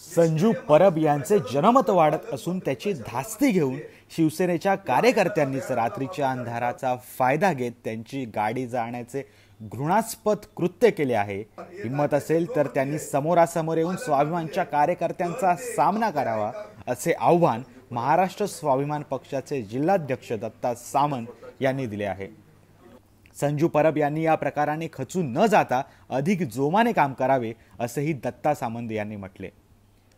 संजू परब यांचे जनमत वाढत असून त्याची धास्ती घेऊन शिवसेनेच्या कार्यकर्त्यांनीच रात्रीच्या अंधाराचा फायदा घेत त्यांची गाडी जाळण्याचे घृणास्पद कृत्य केले आहे। हिम्मत असेल तर त्यांनी समोरासमोर येऊन स्वाभिमानच्या कार्यकर्त्यांचा सामना करावा असे आव्हान महाराष्ट्र स्वाभिमान पक्षाचे जिल्हाध्यक्ष दत्ता सामंत यांनी दिले आहे। संजू परब यांनी या प्रकाराने खचून न जाता अधिक जोमाने काम करावे असेही दत्ता सामंत यांनी म्हटले।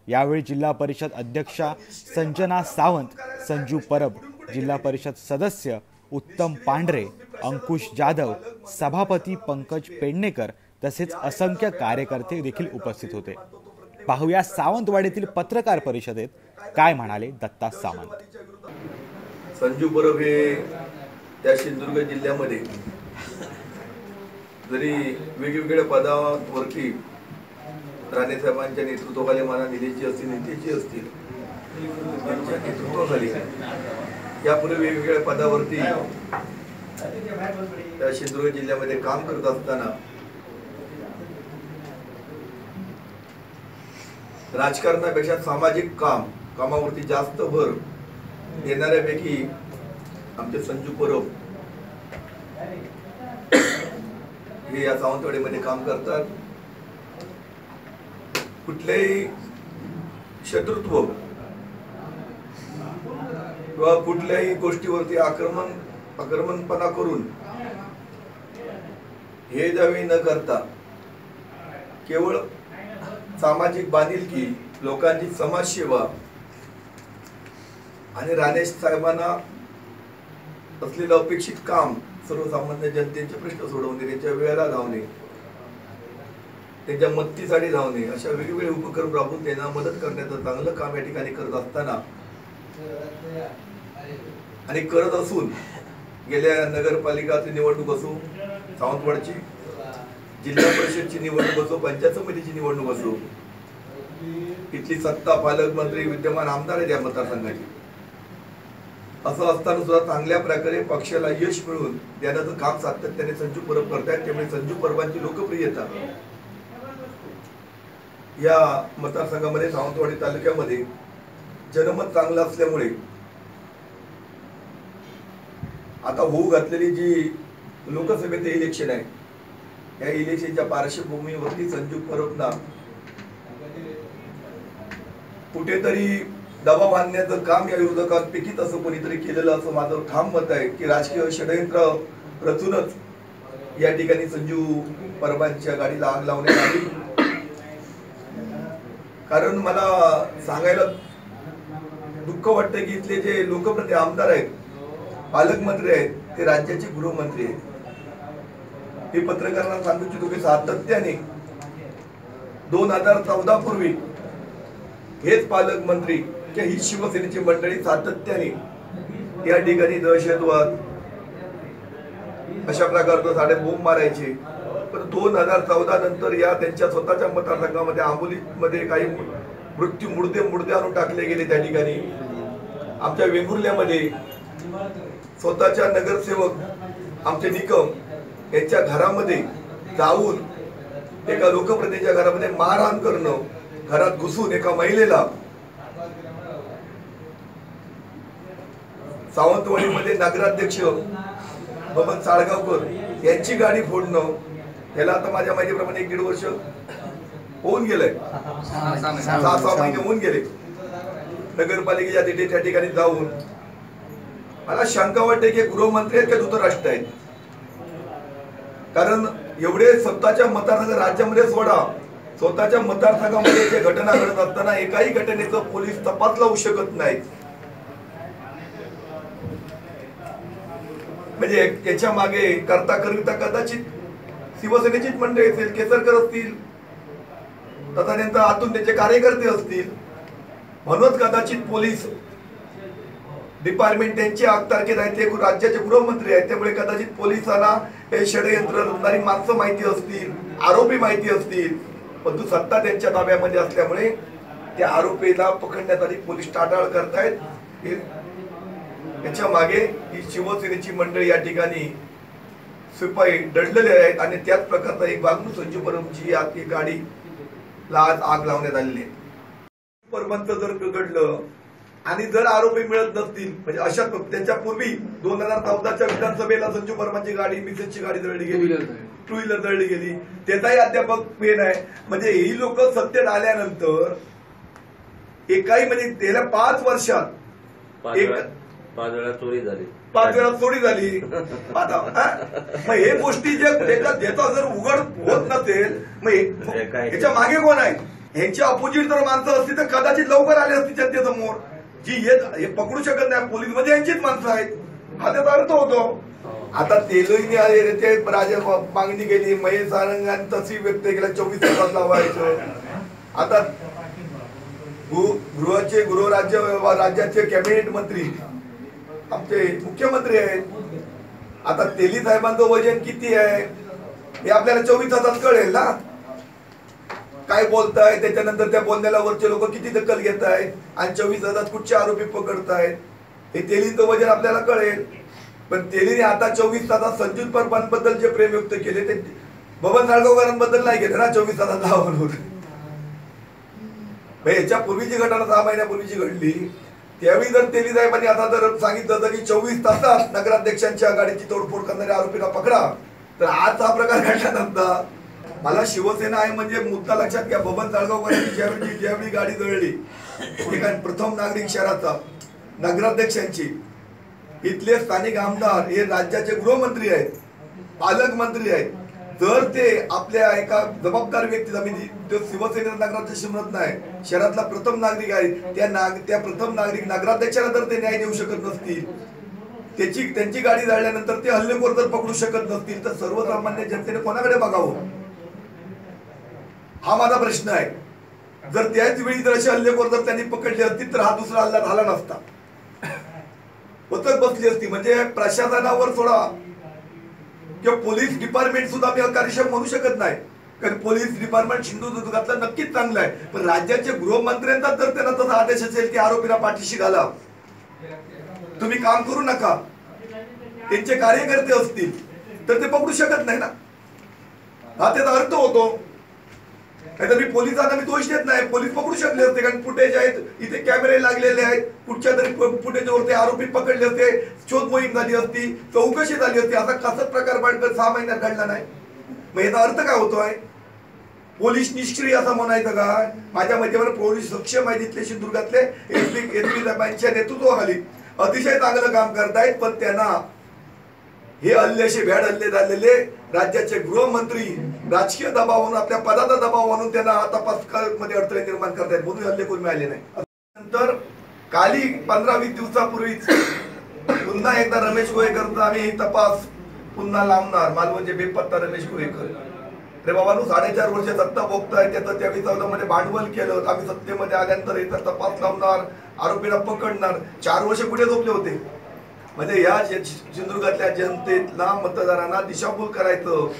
यावेळी जिल्हा परिषद अध्यक्षा संजना सावंत, संजू परब, जिल्हा परिषद सदस्य उत्तम पांढरे, अंकुश जाधव, सभापती पंकज पेडणेकर तसेच असंख्य कार्यकर्ते देखील उपस्थित होते। पाहूया सावंतवाडीतील पत्रकार परिषदेत काय म्हणाले दत्ता सामंत। संजू परब हे त्या सिंधुदुर्ग जिल्ह्यामध्ये जरी वेगवेगळ्या पदावरती राणे साहेबांच्या नेतृत्वाखाली मला निधीची असतील नेत्याची असतील त्यांच्या नेतृत्वाखाली यापूर्वी वेगवेगळ्या पदावरती त्या सिंधुदुर्ग जिल्ह्यामध्ये काम करत असताना राजकारणापेक्षा सामाजिक कामावरती जास्त भर देणाऱ्यापैकी आमचे संजू परब हे या सावंतवाडीमध्ये काम करतात। कुठल्याही शत्रुत्व किंवा कुठल्याही गोष्टीवरती आक्रमणपणा करून हे दावे न करता केवळ सामाजिक बांधिलकी, लोकांची समाजसेवा आणि राणे साहेबांना असलेलं अपेक्षित काम, सर्वसामान्य जनतेचे प्रश्न सोडवणे, त्यांच्या वेळेला धावणे, त्यांच्या मदतीसाठी धावणे, अशा वेगवेगळे उपक्रम राबवून त्यांना मदत करण्याचं चांगलं काम या ठिकाणी करत असताना आणि करत असून गेल्या नगरपालिकाची निवडणूक असो, सावंतवाडची जिल्हा परिषदची निवडणूक असो, पंचायत समितीची निवडणूक असो, इथली सत्ता पालकमंत्री विद्यमान आमदार आहेत या मतदारसंघाचे, असं असताना सुद्धा चांगल्या प्रकारे पक्षाला यश मिळवून देण्याचं काम सातत्याने संजू परब करतायत। त्यामुळे संजू परबांची लोकप्रियता या मतदारसंघामध्ये सावंतवाडी तालुक्यामध्ये जनमत चांगलं असल्यामुळे आता होऊ घातलेली जी लोकसभेचे इलेक्शन आहे, या इलेक्शनच्या पार्श्वभूमीवरती संजू परबना कुठेतरी दबाव आणण्याचं काम या विरोधकांपैकी तसं कोणीतरी केलेलं असं माझं ठाम मत आहे की राजकीय षडयंत्र रचूनच या ठिकाणी संजू परबांच्या गाडीला आग लावण्यात आली। कारण मला सांगायला दुःख वाटतं की इथले जे लोकप्रतिनिधी आमदार आहेत, पालकमंत्री आहेत, ते राज्याचे गृहमंत्री आहेत। हे पत्रकारांना सांगू इच्छितो की सातत्याने 2014 पूर्वी हेच पालकमंत्री ही शिवसेनेची मंडळी सातत्याने या ठिकाणी दहशतवाद अशा प्रकारचं साडे बोंब मारायचे। पण 2014 नंतर या त्यांच्या स्वतःच्या मतदारसंघामध्ये आंबोलीमध्ये काही मुर्दे आणून टाकले गेले। त्या ठिकाणी आमच्या वेंगुर्ल्यामध्ये स्वतःच्या नगरसेवक आमचे निकम यांच्या घरामध्ये जाऊन एका लोकप्रतिनिधीच्या घरामध्ये मारहाण करणं, घरात घुसून एका महिलेला, सावंतवाडीमध्ये नगराध्यक्ष बबन साळगावकर यांची गाडी फोडणं, याला आता माझ्या माहितीप्रमाणे 1-1.5 वर्ष होऊन गेलंय, 6 महिने होऊन गेले। नगरपालिकेच्या तिथे त्या ठिकाणी जाऊन मला शंका वाटते की गृहमंत्री आहेत का धृतराष्ट्र आहेत। कारण एवढे स्वतःच्या मतदारसंघ राज्यामध्ये सोडा, स्वतःच्या मतदारसंघामध्ये जे घटना घडत असताना एकाही घटनेचं पोलीस तपास लावू शकत नाहीत। म्हणजे याच्या मागे करता कदाचित शिवसेनेचीच मंडळी असेल, केसरकर असतील, तदनंतर आतून त्याचे कार्यकर्ते असतील, म्हणूनच कदाचित पोलीस डिपार्टमेंट त्यांचे 8 तारखेला आहेत, ते राज्याचे गृहमंत्री आहेत, त्यामुळे कदाचित पोलिसांना हे षडयंत्र रचणारी माणसं माहिती असतील, आरोपी माहिती असतील, परंतु सत्ता त्यांच्या ताब्यामध्ये असल्यामुळे त्या आरोपीला पकडण्यासाठी पोलीस टाटाळ करतायत। याच्या मागे ही शिवसेनेची मंडळी या ठिकाणी सिपाई दडलेले आहेत आणि त्याच प्रकारचा एक भाग संजू परबची गाडीला आग लावण्यात आलेली आहे। परमांचं जर घडलं आणि जर आरोपी मिळत नसतील, म्हणजे अशा त्यांच्या पूर्वी 2014च्या विधानसभेला संजू वर्माची गाडी, मिसेसची गाडी जळली गेली, टू व्हीलर जळली गेली, त्याचाही अध्यापक पेन आहे. म्हणजे ही लोक सत्तेत आल्यानंतर एकाही म्हणजे गेल्या 5 वर्षात 5 वेळा चोरी झाली, 5 वेळा चोरी झाली. आता मग हे गोष्टी ज्याचा जर उघड होत नसेल, मग ह्याच्या मागे कोण आहे? ह्यांच्या अपोजिट जर माणसं असती तर कदाचित लवकर आली असती जनतेसमोर. जी हे पकडू शकत नाही पोलीस मध्ये यांचीच माणसं आहेत, हा त्याचा अर्थ होतो. आता तेलोईने आले ते मागणी केली, महेश सारंगाने तशी व्यक्त केला 24 तासात लावायचं. आता राज्याचे कॅबिनेट मंत्री आमचे मुख्यमंत्री आहेत. आता तेली साहेबांचं वजन किती आहे हे आपल्याला 24 तासात कळेल ना. काय बोलताय, त्याच्यानंतर त्या बोलण्याला वरचे लोक किती दखल घेत आहेत आणि 24 तासात कुठचे आरोपी पकडतायत हे तेलीचं वजन आपल्याला कळेल. पण तेलीने आता 24 तासात संजू परबांबद्दल जे प्रेम व्यक्त केले ते बबन साळगावकरांबद्दल नाही केले ना 24 तासात लावून. याच्या पूर्वीची घटना 6 महिन्यापूर्वीची घडली, त्यावेळी जर तेली साहेबांनी आता जर सांगितलं होतं की 24 तासात नगराध्यक्षांच्या गाडीची तोडफोड करणाऱ्या आरोपीला पकडा, तर आज हा प्रकार घडला नसता. मला शिवसेना आहे म्हणजे मुद्दा लक्षात घ्या. बबन साळगावकरांची ज्यावेळी गाडी जळली, प्रथम नागरिक शहराचा नगराध्यक्षांची, इथले स्थानिक आमदार हे राज्याचे गृहमंत्री आहेत, पालकमंत्री आहेत. जर ते आपल्या एका जबाबदार व्यक्तीला, म्हणजे तो शिवसेनेचा नगराध्यक्ष म्हणत नाही, शहरातला प्रथम नागरिक आहे, त्या प्रथम नागरिक नगराध्यक्षाला जर ते न्याय देऊ शकत नसतील, त्यांची गाडी जाळल्यानंतर ते हल्लेखोर जर पकडू शकत नसतील, तर सर्वसामान्य जनतेने कोणाकडे बघावं हा माझा प्रश्न आहे. जर त्याच वेळी जर असे हल्लेखोर जर त्यांनी पकडले असतील तर हा दुसरा हल्ला झाला नसता, होतच बसली असती. म्हणजे प्रशासनावर सोडा किंवा पोलीस डिपार्टमेंट सुद्धा मी अकार्यक्षम म्हणू शकत नाही, कारण पोलीस डिपार्टमेंट सिंधुदुर्गातलं नक्कीच चांगलं आहे. पण राज्याचे गृहमंत्र्यांचा जर त्यांना तसा आदेश असेल की आरोपीला पाठीशी घाला, तुम्ही काम करू नका, त्यांचे कार्यकर्ते असतील तर ते पकडू शकत नाही ना, हा त्याचा अर्थ होतो. नाहीतर मी पोलिसांना मी दोष देत नाही, पोलीस पकडू शकले असते, कारण फुटेज आहेत, इथे कॅमेरे लागलेले आहेत, कुठच्या तरी फुटेजवरती आरोपी पकडले असते, शोध मोहीम झाली असती, चौकशी झाली असती. असा कसाच प्रकार 6 महिन्यात घडला नाही. मग याचा अर्थ काय होतोय? पोलीस निष्क्रिय असं म्हणायचं का? माझ्या मतेवर पोलीस सक्षम आहे. तिथले सिंधुदुर्गातले एसपी साहेबांच्या नेतृत्वाखाली अतिशय चांगलं काम करतायत. पण त्यांना हे हल्ले, असे भ्याड हल्ले झालेले, राज्याचे गृहमंत्री राजकीय दबावावरून, आपल्या पदाचा दबाव आणून त्यांना तपास मध्ये अडथळे निर्माण करतायत, म्हणून हल्ले कोणी मिळाले नाही. नंतर काली 15-20 दिवसापूर्वीच पुन्हा एकदा रमेश गोयकरचा आम्ही तपास पुन्हा लावणार. मालवणचे बेपत्ता रमेश गोयकर. रे बाबा, 4.5 वर्ष सत्ता भोगताय, त्याचं 23 मध्ये भांडवल केलं, आम्ही सत्तेमध्ये आल्यानंतर इथं तपास लावणार, आरोपीला पकडणार. 4 वर्ष कुठे झोपले होते? म्हणजे या सिंधुदुर्गातल्या जनतेला, मतदारांना दिशाभूल करायचं.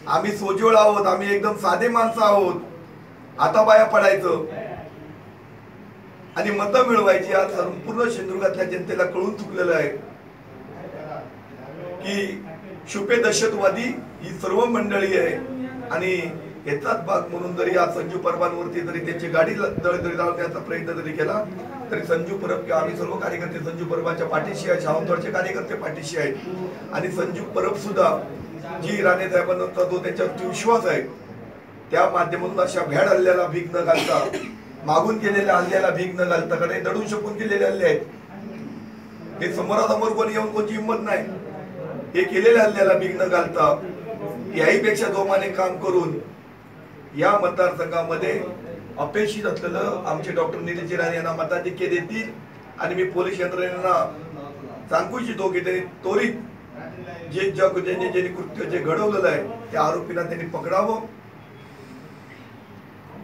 आम्ही सोज्वळ आहोत, आम्ही एकदम साधे माणसं आहोत, हाताबाया पडायचं आणि मतं मिळवायची. आज संपूर्ण सिंधुदुर्गातल्या जनतेला कळून चुकलेलं आहे की शुपे दहशतवादी ही सर्व मंडळी आहे. आणि याचाच भाग म्हणून जरी आज संजू परबांवरती जरी त्यांची गाडी दळदळी लावण्याचा प्रयत्न जरी केला, तरी संजू परब किंवा आम्ही सर्व कार्यकर्ते संजू परबांच्या पाठीशी आहे, सावंतवाडचे कार्यकर्ते पाठीशी आहेत. आणि संजू परब सुद्धा जी राणे साहेबांचा जो त्यांच्यावरती विश्वास आहे, त्या माध्यमातून अशा भ्याड हल्ल्याला भीक न घालता, मागून केलेल्या हल्ल्याला भीक न घालता, कारण दडून शकून केलेले हल्ले आहेत, हे समोरासमोर कोणी येऊन कोणची हिंमत नाही, हे केलेल्या हल्ल्याला भीक न घालता, याहीपेक्षा जोमाने काम करून या मतदारसंघामध्ये अपेक्षित असलेलं आमचे डॉक्टर निलेश राणे यांना मताधिक्य देतील. आणि मी पोलीस यंत्रणेला सांगू इच्छितो की त्यांनी त्वरित ज्यांनी कृत्य जे घडवलेलं आहे त्या आरोपीला त्यांनी पकडावं.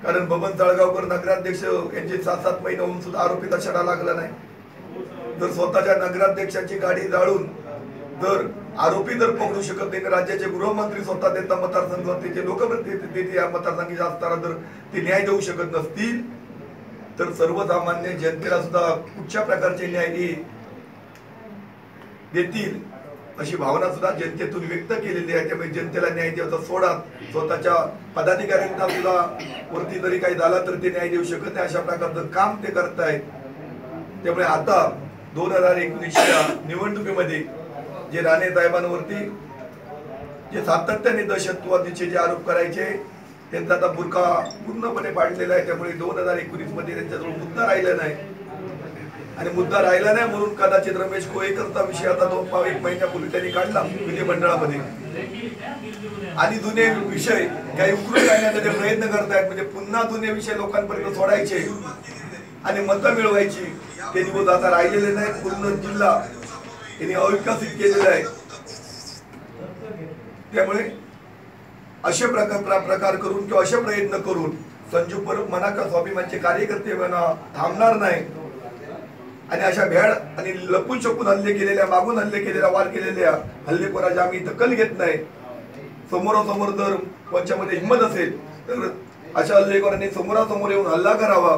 कारण बबन साळगावकर नगराध्यक्ष यांचे 7-7 महिने होऊन सुद्धा आरोपीचा छडा लागला नाही. जर स्वतःच्या नगराध्यक्षांची गाडी जाळून जर आरोपी जर पकडू शकत नाही, राज्याचे गृहमंत्री स्वतः त्यांचा मतदारसंघाचे लोकप्रतिनिधी या मतदारसंघाच्या असताना जर ते न्याय देऊ शकत नसतील, तर सर्वसामान्य जनतेला सुद्धा कुठच्या प्रकारचे न्याय देतील अशी भावना सुद्धा जनतेतून व्यक्त केलेली आहे. त्यामुळे जनतेला न्याय द्यायचा सोडा, स्वतःच्या पदाधिकाऱ्यांना सुद्धा वरती जरी काही झाला तर ते न्याय देऊ शकत नाही, अशा प्रकारचं काम ते करतायत. त्यामुळे आता 2019च्या निवडणुकीमध्ये जे राणे साहेबांवरती जे सातत्याने दहशतवादीचे जे आरोप करायचे, त्यांचा आता बुरखा पूर्णपणे पाडलेला आहे. त्यामुळे 2019 मध्ये त्यांच्याजवळ मुद्दा राहिला नाही, आणि मुद्दा राहिला नाही म्हणून कदाचित रमेश कोळेकरचा विषय आता 1 महिन्यापूर्वी त्यांनी काढला विधिमंडळामध्ये, आणि जुने विषय काही उकरून काढण्याचा ते प्रयत्न करतायत. म्हणजे पुन्हा जुने विषय लोकांपर्यंत सोडायचे आणि मतं मिळवायची. ते दिवस आता राहिलेले नाही. पूर्ण जिल्हा यांनी अविकसित केलेला आहे. त्यामुळे असे प्रकार करून किंवा असे प्रयत्न करून संजू परब म्हणा का स्वाभिमानचे कार्यकर्ते म्हणा थांबणार नाही. आणि अशा भ्याड आणि लपून छपून हल्ले केलेल्या, मागून हल्ले केलेल्या, वार केलेल्या हल्लेखोराची आम्ही दखल घेत नाही. समोरासमोर जर कोणाच्यामध्ये हिंमत असेल तर अशा हल्लेखोरांनी समोरासमोर येऊन हल्ला करावा.